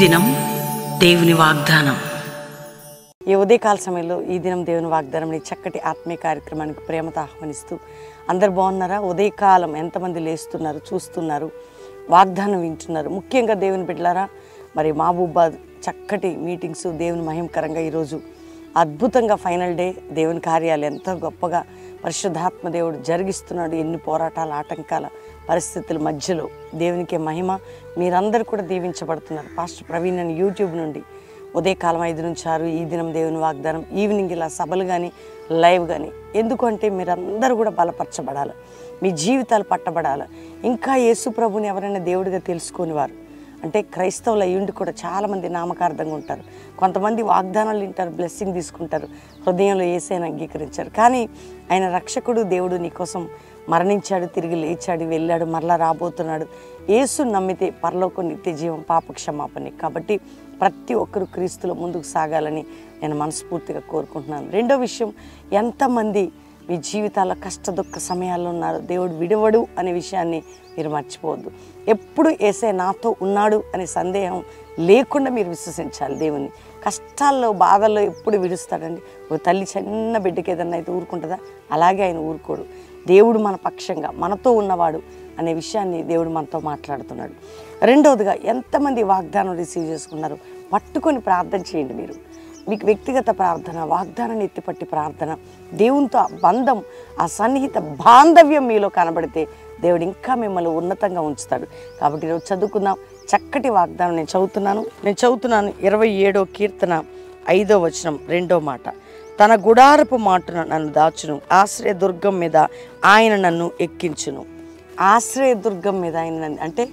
దినం దేవుని వాగ్దానం. ఈ ఉదయకాల సమయంలో ఈ దినం దేవుని వాగ్దానం చక్కటి ఆత్మీయ కార్యక్రమానికి ప్రేమతో ఆహ్వానిస్తూ అందరు బాగున్నారా? ఉదయకాలం ఎంతమంది లేస్తున్నారు, చూస్తున్నారు, వాగ్దానం వింటున్నారు? ముఖ్యంగా దేవుని బిడ్డలారా, మరి మహబూబాద్ చక్కటి మీటింగ్స్ దేవుని మహిమకరంగా ఈరోజు అద్భుతంగా ఫైనల్ డే. దేవుని కార్యాలు ఎంత గొప్పగా పరిశుద్ధాత్మ దేవుడు జరిగిస్తున్నాడు. ఎన్ని పోరాటాల ఆటంకాల పరిస్థితుల మధ్యలో దేవునికి మహిమ. మీరందరూ కూడా దీవించబడుతున్నారు. పాస్టర్ ప్రవీణ్ అని యూట్యూబ్ నుండి ఉదయకాలం 5 నుంచి 6 ఈ దినం దేవుని వాగ్దానం, ఈవినింగ్ ఇలా సభలు కానీ లైవ్ కానీ. ఎందుకంటే మీరందరూ కూడా బలపరచబడాలి, మీ జీవితాలు పట్టబడాలి. ఇంకా యేసు ప్రభుని ఎవరైనా దేవుడిగా తెలుసుకుని వారు అంటే క్రైస్తవులు అయ్యుండి కూడా చాలామంది నామకార్థంగా ఉంటారు. కొంతమంది వాగ్దానాలు వింటారు, బ్లెస్సింగ్ తీసుకుంటారు, హృదయంలో యేసయ్యను అంగీకరించారు. కానీ ఆయన రక్షకుడు దేవుడు నీకోసం మరణించాడు, తిరిగి లేచాడు, వెళ్ళాడు, మరలా రాబోతున్నాడు. యేసు నమ్మితే పరలోకం, నిత్య జీవం, పాప క్షమాపణ. కాబట్టి ప్రతి ఒక్కరు క్రీస్తులో ముందుకు సాగాలని నేను మనస్ఫూర్తిగా కోరుకుంటున్నాను. రెండో విషయం, ఎంతమంది మీ జీవితాల్లో కష్ట దుఃఖ సమయాల్లో ఉన్నారు, దేవుడు విడవడు అనే విషయాన్ని మీరు మర్చిపోవద్దు. ఎప్పుడు యేసయ్య నాతో ఉన్నాడు అనే సందేహం లేకుండా మీరు విశ్వసించాలి దేవుని. కష్టాల్లో బాధల్లో ఎప్పుడు విడుస్తాడండి. ఒక తల్లి చిన్న బిడ్డకి ఏదన్నా అయితే ఊరుకుంటుందా? అలాగే ఆయన ఊరుకోడు. దేవుడు మన పక్షంగా మనతో ఉన్నవాడు అనే విషయాన్ని దేవుడు మనతో మాట్లాడుతున్నాడు. రెండవదిగా, ఎంతమంది వాగ్దానం రిసీవ్ చేసుకున్నారు? పట్టుకొని ప్రార్థన చేయండి. మీరు మీకు వ్యక్తిగత ప్రార్థన, వాగ్దానాన్ని ఎత్తిపట్టి ప్రార్థన, దేవునితో బంధం, ఆ సన్నిహిత బాంధవ్యం మీలో కనబడితే దేవుడు ఇంకా మిమ్మల్ని ఉన్నతంగా ఉంచుతాడు. కాబట్టి ఈరోజు చదువుకుందాం చక్కటి వాగ్దానం. నేను చదువుతున్నాను 27వ కీర్తన 5వ వచనం 2వ మాట. తన గుడారపు మాటున నన్ను దాచును, ఆశ్రయదుర్గం మీద ఆయన నన్ను ఎక్కించును. ఆశ్రయదుర్గం మీద ఆయన అంటే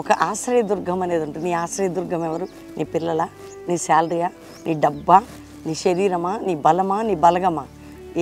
ఒక ఆశ్రయదుర్గం అనేది ఉంటుంది. నీ ఆశ్రయదుర్గం ఎవరు? నీ పిల్లలా, నీ శాలరీయా, నీ డబ్బా, నీ శరీరమా, నీ బలమా, నీ బలగమా?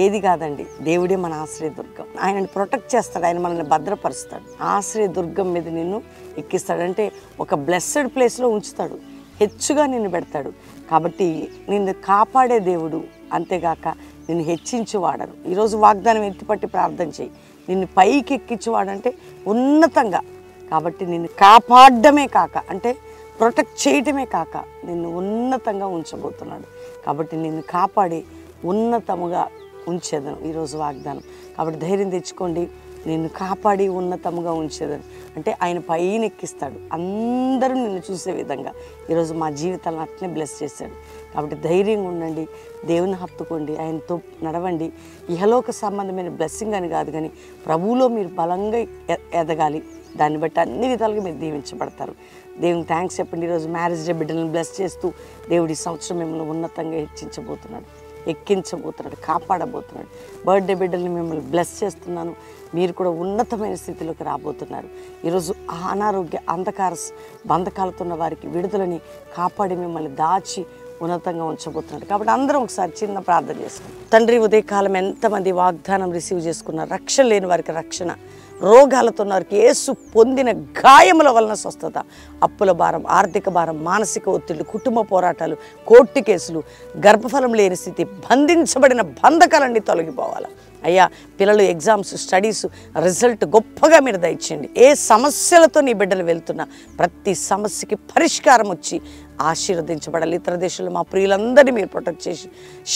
ఏది కాదండి, దేవుడే మన ఆశ్రయదుర్గం. ఆయనని ప్రొటెక్ట్ చేస్తాడు, ఆయన మనల్ని భద్రపరుస్తాడు. ఆశ్రయదుర్గం మీద నిన్ను ఎక్కిస్తాడంటే ఒక బ్లెస్సెడ్ ప్లేస్లో ఉంచుతాడు, హెచ్చుగా నిన్ను పెడతాడు. కాబట్టి నిన్ను కాపాడే దేవుడు, అంతేగాక నిన్ను హెచ్చించువాడరు. ఈరోజు వాగ్దానం ఎత్తిపట్టి ప్రార్థన చేయి. నిన్ను పైకి ఎక్కించువాడంటే ఉన్నతంగా. కాబట్టి నిన్ను కాపాడమే కాక, అంటే ప్రొటెక్ట్ చేయటమే కాక, నిన్ను ఉన్నతంగా ఉంచబోతున్నాడు. కాబట్టి నిన్ను కాపాడి ఉన్నతముగా ఉంచేదను ఈరోజు వాగ్దానం. కాబట్టి ధైర్యం తెచ్చుకోండి. నిన్ను కాపాడి ఉన్నతముగా ఉంచేదను అంటే ఆయన పైన ఎక్కిస్తాడు. అందరూ నిన్ను చూసే విధంగా ఈరోజు మా జీవితాలను అట్లనే బ్లెస్ చేశాడు. కాబట్టి ధైర్యంగా ఉండండి, దేవుని హత్తుకోండి, ఆయనతో నడవండి. ఇహలోక సంబంధమైన బ్లెస్సింగ్ అని కాదు, కానీ ప్రభువులో మీరు బలంగా ఎదగాలి. దాన్ని బట్టి అన్ని విధాలుగా మీరు దీవించబడతారు. దేవునికి థ్యాంక్స్ చెప్పండి. ఈరోజు మ్యారేజ్ డే బిడ్డలను బ్లెస్ చేస్తూ దేవుడి సంవత్సరం మిమ్మల్ని ఉన్నతంగా హెచ్చించబోతున్నాడు, ఎక్కించబోతున్నాడు, కాపాడబోతున్నాడు. బర్త్డే బిడ్డల్ని మిమ్మల్ని బ్లెస్ చేస్తున్నాను. మీరు కూడా ఉన్నతమైన స్థితిలోకి రాబోతున్నారు. ఈరోజు అనారోగ్య అంధకార బంధకాలతో ఉన్న వారికి విడుదలని కాపాడి మిమ్మల్ని దాచి ఉన్నతంగా ఉంచబోతున్నాడు. కాబట్టి అందరం ఒకసారి చిన్న ప్రార్థన చేసుకుంటాం. తండ్రి, ఉదయకాలం ఎంతమంది వాగ్దానం రిసీవ్ చేసుకున్నారు? రక్షణ లేని వారికి రక్షణ, రోగాలతో వారికి యేసు పొందిన గాయముల వలన స్వస్థత, అప్పుల భారం, ఆర్థిక భారం, మానసిక ఒత్తిళ్లు, కుటుంబ పోరాటాలు, కోర్టు కేసులు, గర్భఫలం లేని స్థితి, బంధించబడిన బంధకాలన్నీ తొలగిపోవాలి. అయ్యా, పిల్లలు ఎగ్జామ్స్, స్టడీస్ రిజల్ట్ గొప్పగా మీరు దయచేయండి. ఏ సమస్యలతో నీ బిడ్డలు వెళ్తున్నా ప్రతి సమస్యకి పరిష్కారం వచ్చి ఆశీర్వదించబడాలి. ఇతర దేశాల్లో మా ప్రియులందరినీ మీరు ప్రొటెక్ట్ చేసి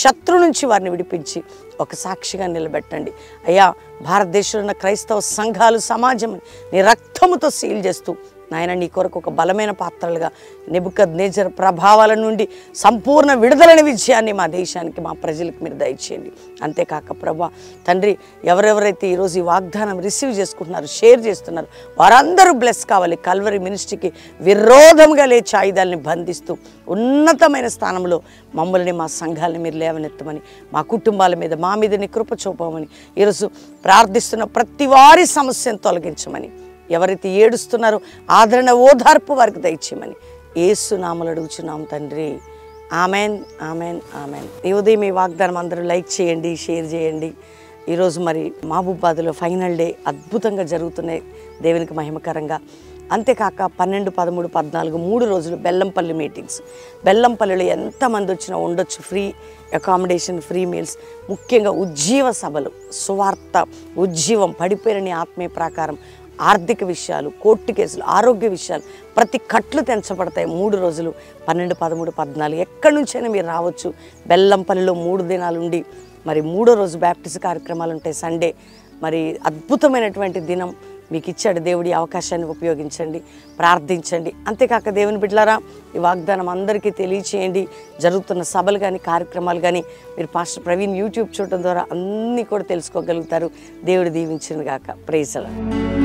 శత్రు నుంచి వారిని విడిపించి ఒక సాక్షిగా నిలబెట్టండి. అయ్యా, భారతదేశంలో ఉన్న క్రైస్తవ సంఘాలు, సమాజం నీ రక్తముతో సీల్ చేస్తూ నాయన నీ కొరకు ఒక బలమైన పాత్రలుగా నెబుకద్నెజర్ ప్రభావాల నుండి సంపూర్ణ విడుదలని విజయాన్ని మా దేశానికి, మా ప్రజలకు మీరు దయచేయండి. అంతేకాక ప్రభా తండ్రి, ఎవరెవరైతే ఈరోజు ఈ వాగ్దానం రిసీవ్ చేసుకుంటున్నారు, షేర్ చేస్తున్నారు, వారందరూ బ్లెస్ కావాలి. కల్వరి మినిస్ట్రీకి విరోధంగా లేచే ఆయుధాలని బంధిస్తూ ఉన్నతమైన స్థానంలో మమ్మల్ని, మా సంఘాలని మీరు లేవనెత్తమని, మా కుటుంబాల మీద, మా మీద నీ కృప చూపమని ఈరోజు ప్రార్థిస్తున్న ప్రతి వారి సమస్యను తొలగించమని, ఎవరైతే ఏడుస్తున్నారో ఆదరణ, ఓదార్పు వారికి దయచేయమని యేసు నామములో అడుగుచున్నాం తండ్రి. Amen, amen, amen. ఈ ఉదయం ఈ వాగ్దానం అందరూ లైక్ చేయండి, షేర్ చేయండి. ఈరోజు మరి మహబూబాద్లో ఫైనల్ డే అద్భుతంగా జరుగుతున్నాయి, దేవునికి మహిమకరంగా. అంతేకాక 12, 13, 14 3 రోజులు బెల్లంపల్లి మీటింగ్స్. బెల్లంపల్లిలో ఎంతమంది వచ్చినా ఉండొచ్చు. Free accommodation, free meals. ముఖ్యంగా ఉజ్జీవ సభలు, సువార్త ఉజ్జీవం, పడిపోయిన నీ ఆత్మీయ ప్రాకారం ఆర్థిక విషయాలు, కోర్టు కేసులు, ఆరోగ్య విషయాలు, ప్రతి కట్లు తెంచబడతాయి. 3 రోజులు 12, 13, 14 ఎక్కడి నుంచైనా మీరు రావచ్చు. బెల్లంపల్లిలో 3 దినాలు ఉండి మరి 3వ రోజు బ్యాప్టిస్ట్ కార్యక్రమాలు ఉంటాయి. సండే మరి అద్భుతమైనటువంటి దినం మీకు ఇచ్చాడు దేవుడి అవకాశాన్ని ఉపయోగించండి, ప్రార్థించండి. అంతేకాక దేవుని బిడ్డలారా, ఈ వాగ్దానం అందరికీ తెలియచేయండి. జరుగుతున్న సభలు కానీ కార్యక్రమాలు కానీ మీరు పాస్టర్ ప్రవీణ్ యూట్యూబ్ చూడటం ద్వారా అన్నీ కూడా తెలుసుకోగలుగుతారు. దేవుడు దీవించును గాక. Praise the lord.